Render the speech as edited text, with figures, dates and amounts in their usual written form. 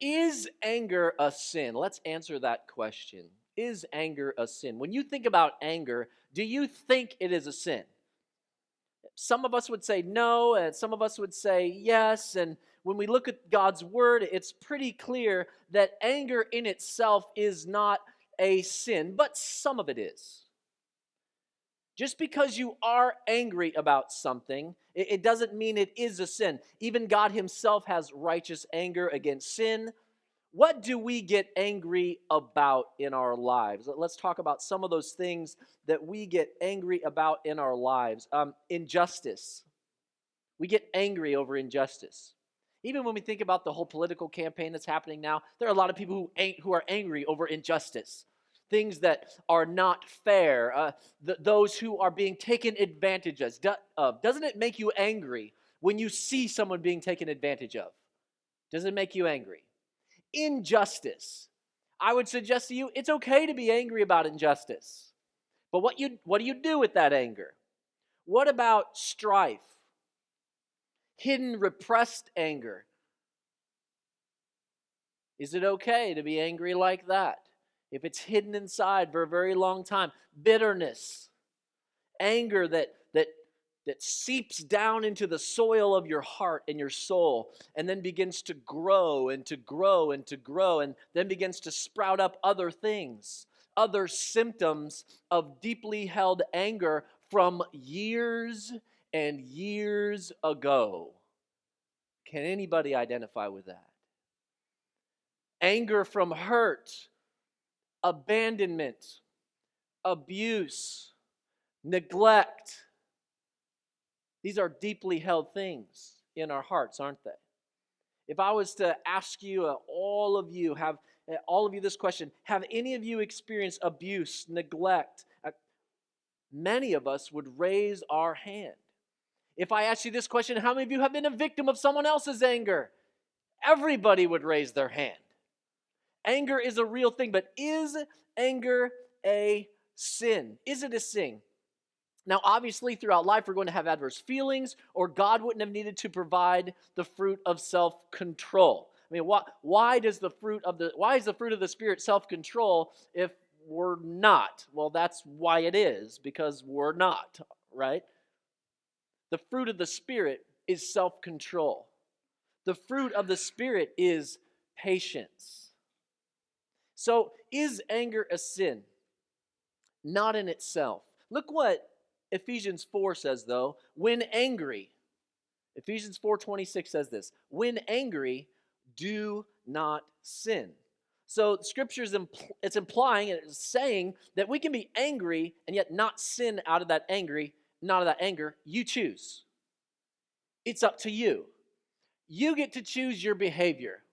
Is anger a sin? Let's answer that question. Is anger a sin? When you think about anger, do you think it is a sin? Some of us would say no, and some of us would say yes. And when we look at God's word, it's pretty clear that anger in itself is not a sin, but some of it is. Just because you are angry about something, it doesn't mean it is a sin. Even God Himself has righteous anger against sin. What do we get angry about in our lives? Let's talk about some of those things that we get angry about in our lives. Injustice. We get angry over injustice. Even when we think about the whole political campaign that's happening now, there are a lot of people who are angry over injustice. Things that are not fair, those who are being taken advantage of. Doesn't it make you angry when you see someone being taken advantage of? Does it make you angry? Injustice. I would suggest to you, it's okay to be angry about injustice. But what do you do with that anger? What about strife? Hidden, repressed anger. Is it okay to be angry like that? If it's hidden inside for a very long time. Bitterness. Anger that seeps down into the soil of your heart and your soul and then begins to grow and to grow and to grow and then begins to sprout up other things, other symptoms of deeply held anger from years and years ago. Can anybody identify with that? Anger from hurt, abandonment, abuse, neglect. These are deeply held things in our hearts, aren't they? If I was to ask you, all of you this question, have any of you experienced abuse, neglect? Many of us would raise our hand. If I asked you this question, how many of you have been a victim of someone else's anger? Everybody would raise their hand. Anger is a real thing, but is anger a sin? Is it a sin? Now, obviously, throughout life, we're going to have adverse feelings, or God wouldn't have needed to provide the fruit of self-control. I mean, why is the fruit of the Spirit self-control if we're not? Well, that's why it is, because we're not, right? The fruit of the Spirit is self-control. The fruit of the Spirit is patience. So, is anger a sin? Not in itself. Look what Ephesians 4 says, though. When angry, Ephesians 4:26 says this, when angry, do not sin. So Scripture it's implying, and it's saying that we can be angry and yet not sin out of that anger. You choose. It's up to you. You get to choose your behavior.